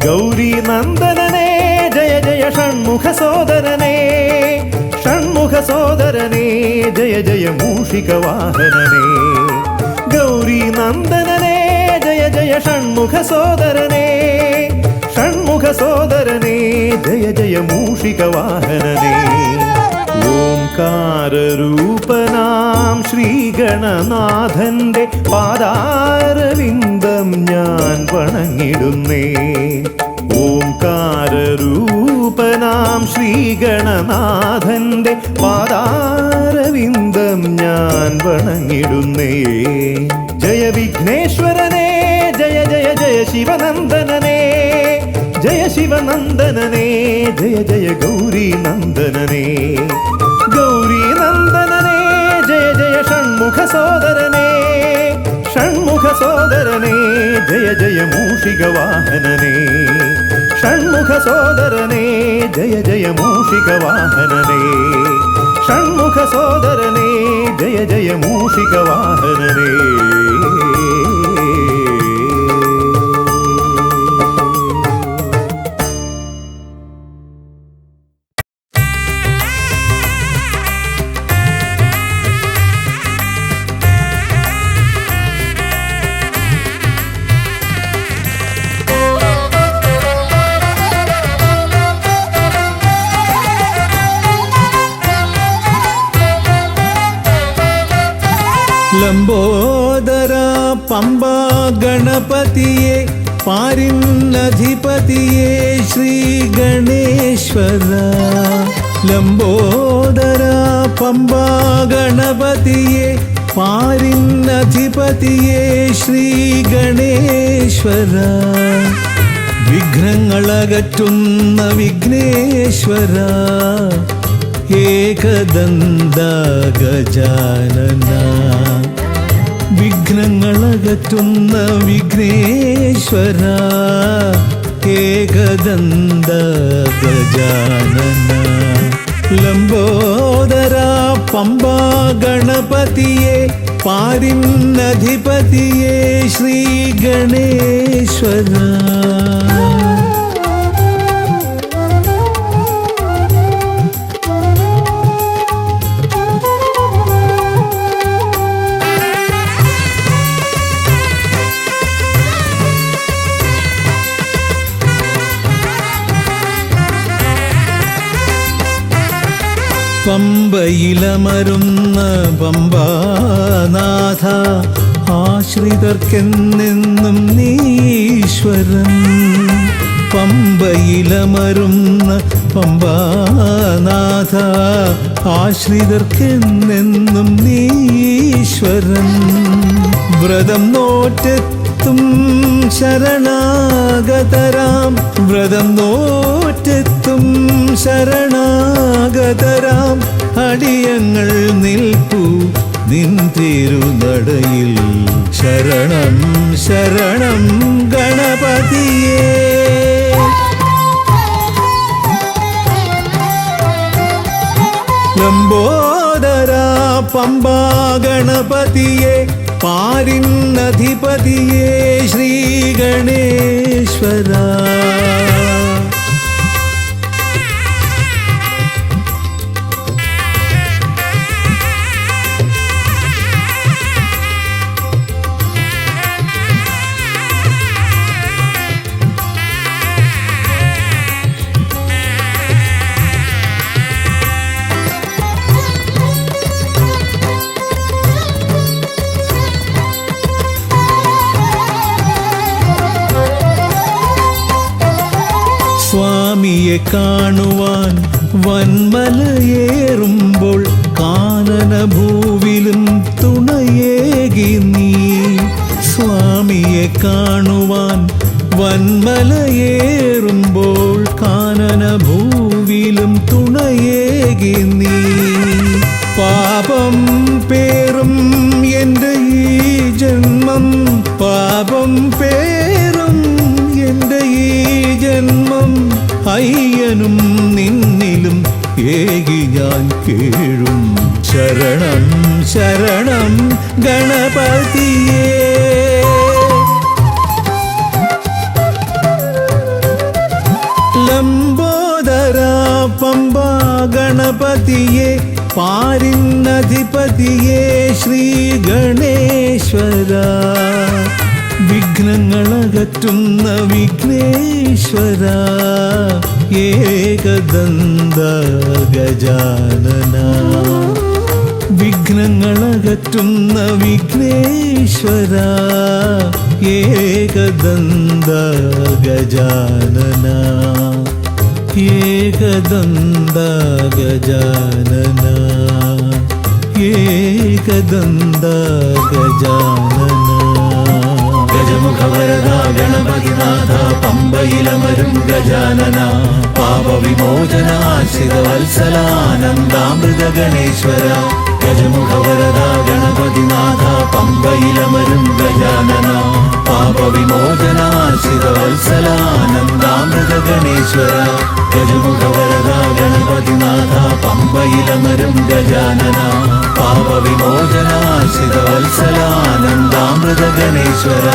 ഗൗരി നന്ദനനേ ജയ ജയ ഷൺമുഖ സോദരനേ, ഷൺമുഖ സോദരനേ ജയ ജയ മൂഷിക വാഹനനേ. ഗൗരി നന്ദനനേ ജയ ജയ ഷൺമുഖ സോദരനേ, ഷൺമുഖ സോദരനേ ജയ ജയ മൂഷിക വാഹനനേ. ഓംകാരരൂപനാം ശ്രീഗണനാഥന്റെ പാദാരവിന്ദം ഞാൻ വണങ്ങിടുന്നേ. ഓംകാരരൂപനാം ശ്രീഗണനാഥന്റെ പാദാരവിന്ദം ഞാൻ വണങ്ങിടുന്നേ. ജയ വിഘ്നേശ്വരനേ ജയ ജയ ജയ ശിവനന്ദനനേ, ജയ ശിവനന്ദനനേ ജയ ജയ ഗൗരി നന്ദനനേ. ഗൗരി നന്ദനനേ ജയ ജയ ഷൺമുഖ സോദരനേ, ഷൺമുഖ സോദരനേ ജയ ജയ മൂഷിക വാഹനനേ. ഷൺമുഖ സോദരനേ ജയ ജയ മൂഷിക വാഹനനേ, ഷൺമുഖ സോദരനേ ജയ ജയ മൂഷിക വാഹനനേ. ലംബോദര പമ്പ ഗണപതിയെ പാരിന്നധിപതിയെ ശ്രീ ഗണേശ്വര. ലംബോദര പമ്പ ഗണപതിയെ പാരിന്നധിപതിയെ ശ്രീ ഗണേശ്വര. വിഘ്നങ്ങളകറ്റുന്ന വിഘ്നേശ്വര, ഏകദന്ത ഗജാനന. വിഘ്നങ്ങളകറ്റുന്ന വിഘ്നേശ്വര, ഏകദന്ത ഗജാനന. ലംബോദര പമ്പ ഗണപതിയെ പാരിന്നധിപതിയെ ശ്രീ ഗണേശ്വര. പമ്പയിലമരുന്ന പമ്പാനാഥ, ആശ്രിതർക്കെന്നെന്നും നീശ്വരൻ. പമ്പയിലമരുന്ന പമ്പാനാഥ, ആശ്രിതർക്കെന്നെന്നും നീശ്വരൻ. വ്രതം നോറ്റെത്തി നോറ്റെത്തും ശരണാഗതരാം വ്രതം നോറ്റെത്തും ശരണാഗതരാം അടിയങ്ങൾ നിൽപ്പു നിൻ തിരുനടയിൽ ശരണം ശരണം ഗണപതിയേ. ലംബോദരാ പമ്പാ ഗണപതിയെ പാരിന്നധിപതിയെ ശ്രീ ഗണേശ്വര. സ്വാമിയെ കാണുവാൻ വന്മലയേറുമ്പോൾ കാനനഭൂവിലും തുണയേകി നീ. സ്വാമിയെ കാണുവാൻ വന്മലയേറുമ്പോൾ കാനനഭൂവിലും തുണയേകി നീ. പാപം പേറും എൻ്റെ ഈ ജന്മം പാപം പേറും എൻ്റെ ഈ ജന്മം അയ്യനും നിന്നിലും ഏകി ഞാൻ കേഴും ശരണം ശരണം ഗണപതിയേ. ലംബോദരാ പമ്പാ ഗണപതിയെ പാരിന്നധിപതിയെ ശ്രീ ഗണേശ്വര. വിഘ്നങ്ങളകറ്റുന്ന വിഘ്നേശ്വര ഏകദന്ത ഗജാനന. വിഘ്നങ്ങളകറ്റുന്ന വിഘ്നേശ്വര ഏകദന്ത ഗജാനന. ഏകദന്ത ഗജാനന ഏകദന്ത ഗജാനന. ഗജമുഖവരദ ഗണപതിനാഥ പമ്പയിലമരും ഗജാനന. പാപവിമോചന ആശ്രിതവത്സലാനന്ദാമൃത ഗണേശ്വര. ഗജമുഖവരദ ഗണപതിനാഥ പമ്പയിലമരും ഗജാനന. പാപവിമോചന ആശ്രിതവത്സലാനന്ദാമൃത ഗണേശ്വര. ഗജമുഖവരദ ഗണപതിനാഥ പമ്പയിലമരും ഗജാനന. പാപവിമോചന ആശ്രിതവത്സലാനന്ദാമൃത ഗണേശ്വര.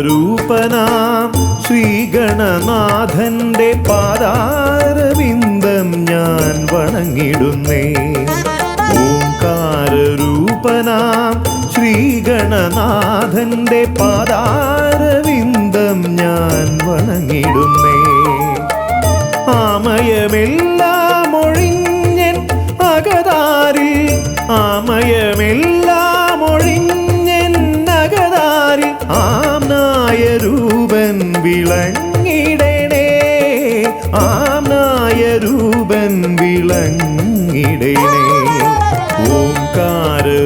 ഓംകാരരൂപനാം ശ്രീഗണനാഥന്റെ പാദാരവിന്ദം ഞാൻ വണങ്ങിടുന്നേ. ഓംകാരരൂപനാം ശ്രീഗണനാഥന്റെ പാദാരവിന്ദം ഞാൻ വണങ്ങിടുന്നേ. ആമയമെല്ലാം ഒഴിഞ്ഞൻ അകതാരിൽ ആമയമെല്ലാം ഒഴിഞ്ഞൻ അകതാരിൽ ആംനായ രൂപൻ വിളങ്ങിടണേ. ആംനായ രൂപൻ വിളങ്ങിടണേ. ഓംകാരരൂപനാം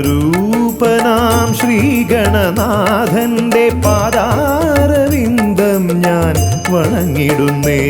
ശ്രീഗണനാഥന്റെ പാദാരവിന്ദം ഞാൻ വണങ്ങിടുന്നേ.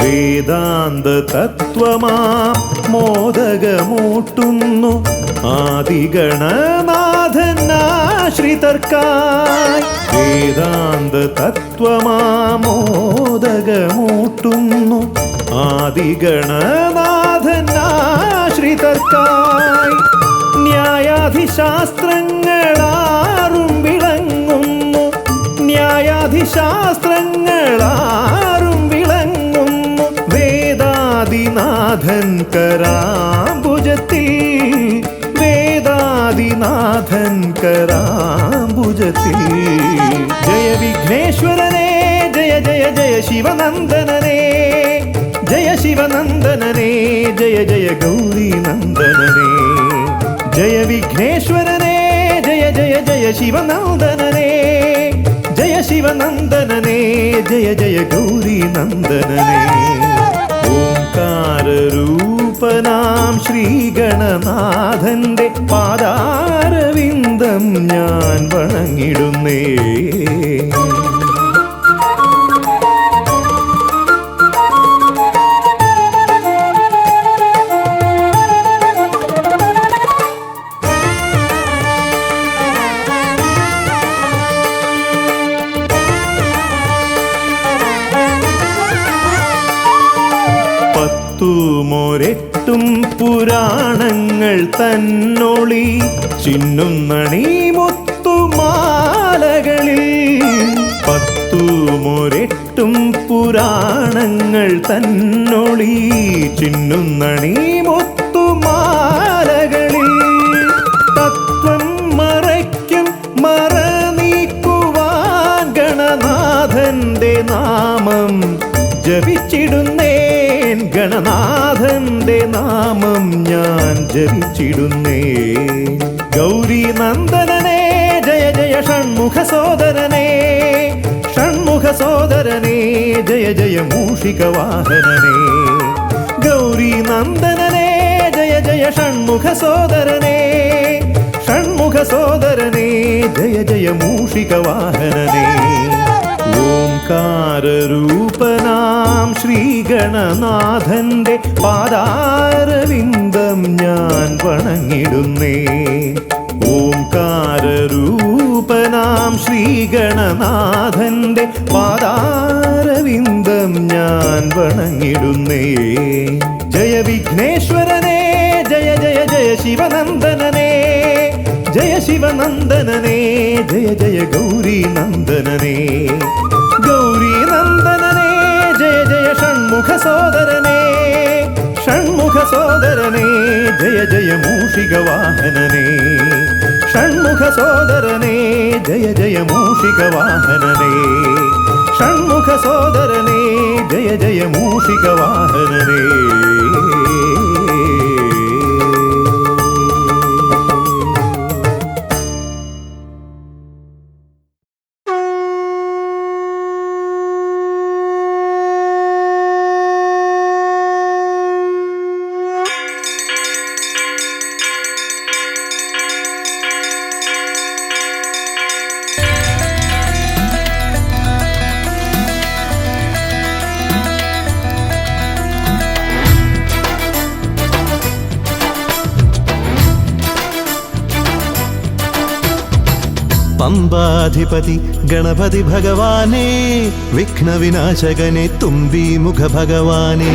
വേദാന്ത തത്വമാം മോദകമൂട്ടുന്നു ആദിഗണനാഥനാശ്രിതർക്കായി. വേദാന്ത തത്വമാം മോദകമൂട്ടുന്നു ആദിഗണനാഥനാശ്രിതർക്കായി. ന്യായാധിശാസ്ത്രങ്ങളാറും വിളങ്ങുന്നു, ന്യായാധിശാസ്ത്രങ്ങളാറും വിളങ്ങുന്നു വേദാദിനാഥൻ കരാംബുജത്തിൽ, വേദാദിനാഥൻ കരാംബുജത്തിൽ. ജയ വിഘ്നേശ്വരനേ ജയ ജയ ജയ ശിവനന്ദനനേ, ജയ ശിവനന്ദനനേ ജയ ജയ ഗൗരീനന്ദനനേ. ജയ വിഘ്നേശ്വരനേ ജയ ജയ ജയ ശിവനന്ദനനേ, ജയ ശിവനന്ദനനേ ജയ ജയ ഗൗരീനന്ദനനേ. ഓംകാരരൂപനാം ശ്രീഗണനാഥന്റെ പാദാരവിന്ദം ഞാൻ വണങ്ങിടുന്നേ. പത്തുമൊരെട്ടും പുരാണങ്ങൾ തന്നൊളി ചിന്നുന്നണി മുത്തുമാലകളിൽ. പത്തുമൊരെട്ടും പുരാണങ്ങൾ തന്നൊളി ചിന്നുന്നണി മുത്തുമാലകളിൽ. തത്വം മറയ്ക്കും മറ നീക്കുവാൻ ഗണനാഥന്റെ നാമം ജപിച്ചിടുന്നേൻ, ഗണനാഥന്റെ നാമം ഞാൻ ജപിച്ചിടുന്നേൻ. ഗൗരീനന്ദനനേ ജയ ജയ ഷൺമുഖ സോദരനേ, ഷൺമുഖ സോദരനേ ജയ ജയ മൂഷികവാഹനനേ. ഗൗരീനന്ദനനേ ജയ ജയ ഷൺമുഖ സോദരനേ, ഷൺമുഖ സോദരനേ ജയ ജയ മൂഷികവാഹനനേ. ഓംകാരരൂപനാം ശ്രീഗണനാഥന്റെ പാദാരവിന്ദം ഞാൻ വണങ്ങിടുന്നേ. ഓംകാരരൂപനാം ശ്രീഗണനാഥന്റെ പാദാരവിന്ദം ഞാൻ വണങ്ങിടുന്നേ. ജയ വിഘ്നേശ്വരനേ ജയ ജയ ജയ ശിവനന്ദനനേ, ജയ ശിവനന്ദനനേ ജയ ജയ ഗൗരീനന്ദനനേ. ഗൗരീനന്ദനനേ ജയ ജയ ഷൺമുഖ സോദരനേ, ഷൺമുഖ സോദരനേ ജയ ജയ മൂഷികവാഹനനേ. ഷൺമുഖ സോദരനേ ജയ ജയ മൂഷികവാഹനനേ, ഷൺമുഖ സോദരനേ ജയ ജയ മൂഷികവാഹനനേ. പമ്പാധിപതി ഗണപതി ഭഗവാനേ, വിഘ്നവിനാശകനെ തുമ്പീമുഖ ഭഗവാനേ.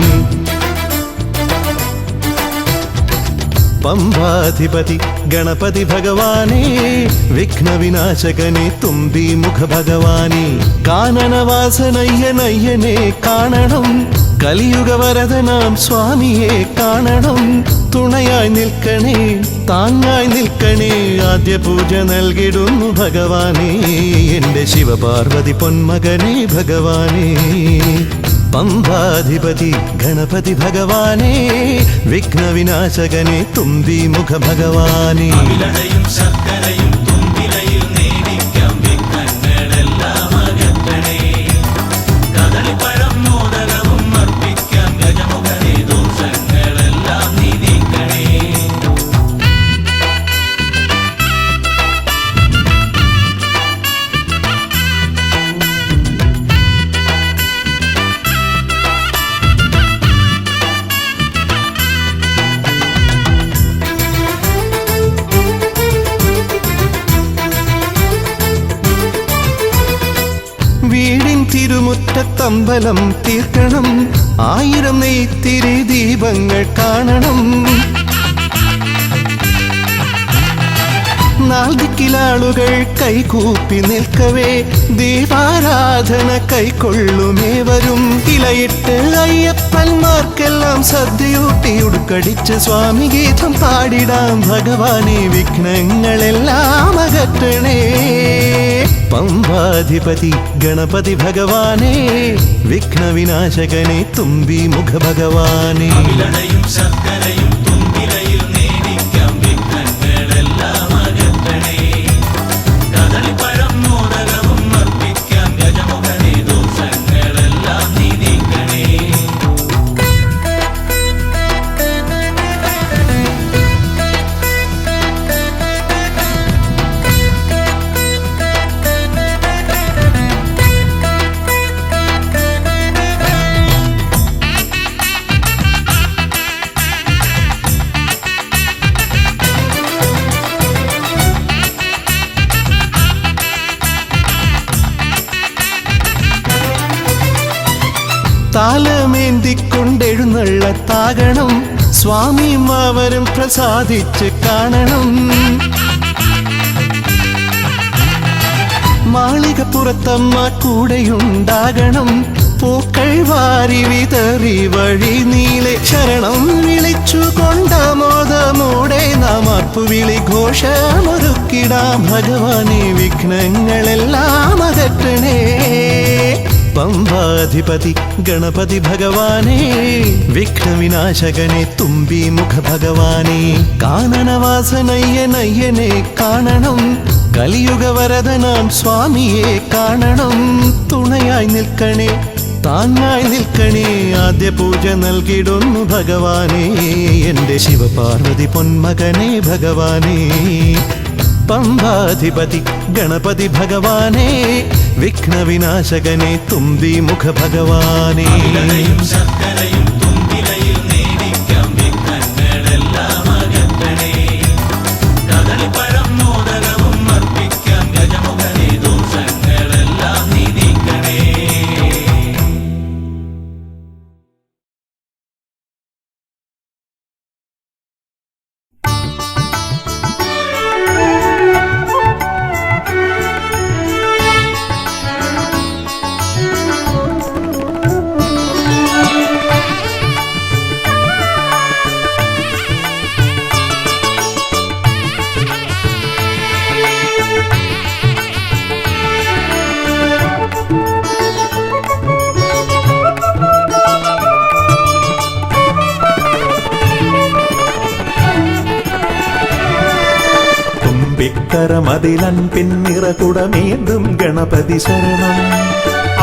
പമ്പാധിപതി ഗണപതി ഭഗവാനേ, വിഘ്നവിനാശകനെ തുമ്പീമുഖ ഭഗവാനേ. കാനനവാസനയ്യനയ്യനെ കാണണം, കലിയുഗവരദനാം സ്വാമിയെ കാണണം. തുണയായി നിൽക്കണേ, താങ്ങായി നിൽക്കണേ, ആദ്യ പൂജ നൽകിടുന്നു ഭഗവാനേ, എൻ്റെ ശിവപാർവതി പൊന്മകനേ ഭഗവാനേ. പമ്പാധിപതി ഗണപതി ഭഗവാനേ, വിഘ്നവിനാശകനെ തുമ്പീമുഖ ഭഗവാനേ. അവിലടയും ശർക്കരയും തുമ്പിലയിൽ നേടിക്കാം വിഘ്നങ്ങളെല്ലാം അകറ്റണേ. കദളിപ്പഴം മോദകവും അർപ്പിക്കാം ഗജമുഖനെ, ദോഷങ്ങളെല്ലാം നീ നീക്കണേ. അമ്പലം തീർക്കണം, 1000 നെയ്ത്തിരി ദീപങ്ങൾ കാണണം. നാൽദിക്കിലാളുകൾ കൈകൂപ്പി നിൽക്കവേ ദീപാരാധന കൈക്കൊള്ളുമേവരും. ഇലയിട്ട് അയ്യപ്പന്മാർക്കെല്ലാം സദ്യയൂട്ടി ഉടുക്കടിച്ച് സ്വാമി ഗീതം പാടിടാം. ഭഗവാനെ വിഘ്നങ്ങളെല്ലാം അകറ്റണേ. പമ്പാധിപതി ഗണപതി ഭഗവാനെ, വിഘ്നവിനാശകനെ തുമ്പി മുഖ ഭഗവാനെ. അവിലടയും ശർക്കരയും തുമ്പിലയിൽ നേദിക്കാം, വിഘ്നങ്ങളെല്ലാം അകറ്റണേ. കദളിപ്പഴം മോദകവും അർപ്പിക്കാം, ഗജമുഖനെ ദോഷങ്ങളെല്ലാം നീ നീക്കണേ. താലമേന്തിക്കൊണ്ടെഴുന്നള്ളത്താകണം, സ്വാമിയും അവരും പ്രസാദിച്ച് കാണണം. മാളികപ്പുറത്തമ്മ കൂടെയുണ്ടാകണം, പൂക്കൾ വാരി വിതറി വഴി നീളെ ശരണം വിളിച്ചു കൊണ്ടാമോദമോടെ നാം അർപ്പുവിളി ഘോഷമൊരുക്കിടാം. ഭഗവാനെ വിഘ്നങ്ങളെല്ലാം അകറ്റണേ. പമ്പാധിപതി ഗണപതി ഭഗവാനെ, വിഘ്നവിനാശകനെ തുമ്പി മുഖ ഭഗവാനെ. കാനനവാസനയ്യനയ്യനെ കാണണം, കലിയുഗവരദനാം സ്വാമിയെ കാണണം. തുണയായി നിൽക്കണേ, താങ്ങായി നിൽക്കണേ, ആദ്യ പൂജ നൽകിടുന്നു ഭഗവാനെ. എൻ്റെ ശിവപാർവതി പൊന്മകനെ ഭഗവാനെ. പമ്പാധിപതി ഗണപതി ഭഗവാനെ, വിഘ്നവിനാശകനെ തുമ്പി മുഖ ഭഗവാനെ. അവിലടയും ശർക്കരയും തുമ്പിലയിൽ നേദിക്കാം, വിഘ്നങ്ങളെല്ലാം അകറ്റണേ. കദളിപ്പഴം മോദകവും അർപ്പിക്കാം, ഗജമുഖനെ ദോഷങ്ങളെല്ലാം നീ നീക്കണേ. തുമ്പിക്കരമതിലൻ പിന്നിറകുടമേന്തും ഗണപതി ശരണം.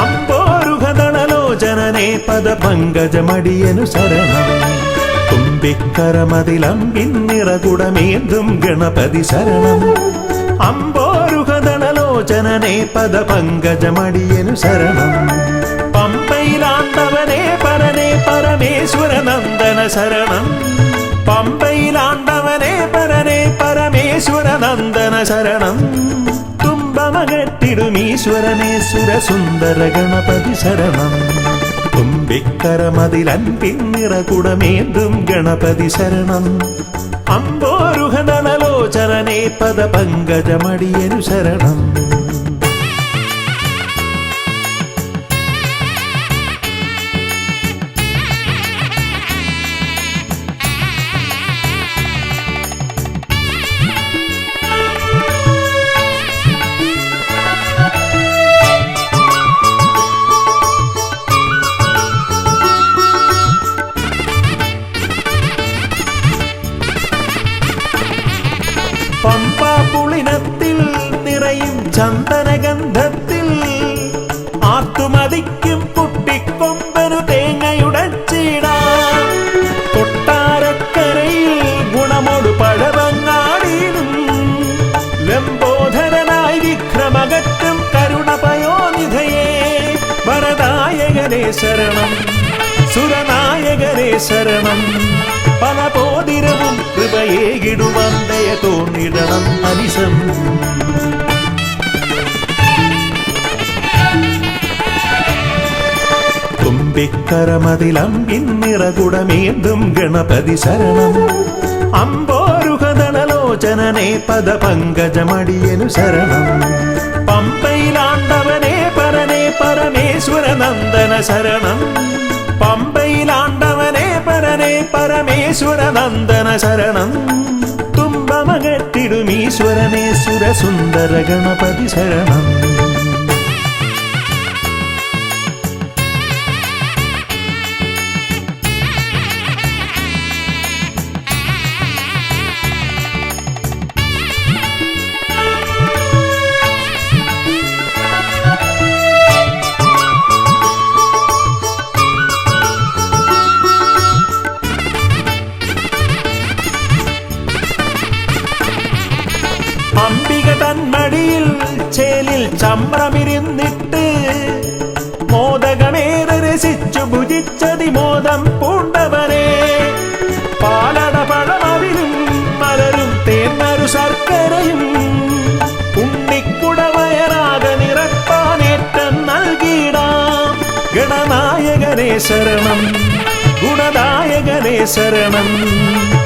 അമ്പോരുഹദളലോചനനെ പദപങ്കജമടിയനു ശരണം. തുമ്പിക്കരമതിലൻ പിന്നിറകുടമേന്തും ഗണപതി ശരണം. അമ്പോരുഹദളലോചനനെ പദപങ്കജമടിയനു ശരണം. പമ്പയിലാണ്ടവനെ പരനെ പരമേശ്വരനന്ദന ശരണം. പമ്പയിലാണ്ടവനെ പരനെ പരമേശ്വരനന്ദന ശരണം. തുമ്പമകട്ടിടുമീശ്വരനെ സുരസുന്ദര ഗണപതി ശരണം. തുമ്പിക്കരമതിലൻ പിന്നിറകുടമേന്തും ഗണപതി ശരണം. അമ്പോരുഹദളലോചനനെ പദപങ്കജമടിയനു ശരണം. പമ്പാപുളിനത്തിൽ നിറയും ചന്ദനഗന്ധത്തിൽ ആത്തുമതിക്കും കുട്ടിക്കൊമ്പനു തേങ്ങയുടച്ചിടാം. കൊട്ടാരക്കരയിൽ ഗുണമോട് പഴവങ്ങാടിയിലും ലംബോധരനായി വിക്രമകറ്റും കരുണപയോനിധയേ. വരദായകനേ ശരണം, സുരനായകനേ ശരണം. പല പോതിരവും കൃപയേകിടുവന്തയ തോന്നിടണം അനിശം. തുമ്പിക്കരമതിലമ്പിന്നിറകുടമേന്തും ഗണപതി ശരണം അമ്പോരുഹദളലോചനനെ പദപങ്കജമടിയനു ശരണം പമ്പയിലാണ്ടവനെ പരനെ പരമേശ്വര നന്ദന ശരണം പമ്പയിലാണ്ടവനെ പരനെ പരമേശ്വര നന്ദന ശരണം തുമ്പമകറ്റിടുമീശ്വരനെ സുരസുന്ദര ഗണപതി ശരണം അംബിക തന്മടിയിൽ ചേലിൽ ചമ്രമിരുന്നിട്ട് മോദകമേറെ രസിച്ചു ഭുജിച്ചതിമോദം പൂണ്ടവനെ പാലട പഴമവിലും മലരും തേന്നരു ശർക്കരയും ഉണ്ണിക്കുടവയറാക നിറപ്പാനേറ്റം നൽകിയിടാം ഗണനായകനെ ശരണം ഗുണദായകനെ ശരണം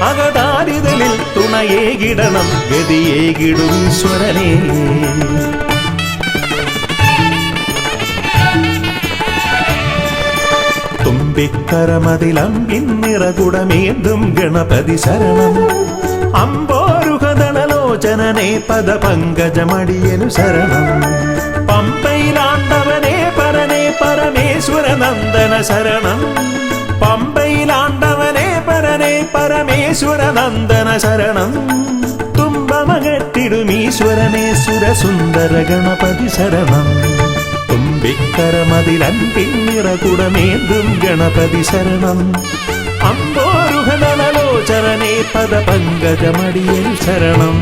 അകതാരിതലിൽ തുണയേകിടണം ഗതിയേകിടും ഈശ്വരനേ തുമ്പിക്കരമതിലമ്പിന്നിറകുടമേന്തും ഗണപതി ശരണം അമ്പോരുഹദളലോചനനെ പദപങ്കജമടിയനു ശരണം പമ്പയിലാണ്ടവനെ പരനെ പരമേശ്വര നന്ദന ശരണം പമ്പയിലാണ്ടവനെ പരനെ പരമേശ്വര നന്ദന ശരണം തുമ്പമകറ്റിടുമീശ്വരനെ സുരസുന്ദര ഗണപതി ശരണം തുമ്പിക്കരമതിലമ്പിന്നിറകുടമേന്തും ഗണപതി ശരണം അമ്പോരുഹദളലോചനനെ പദപങ്കജമടിയനു ശരണം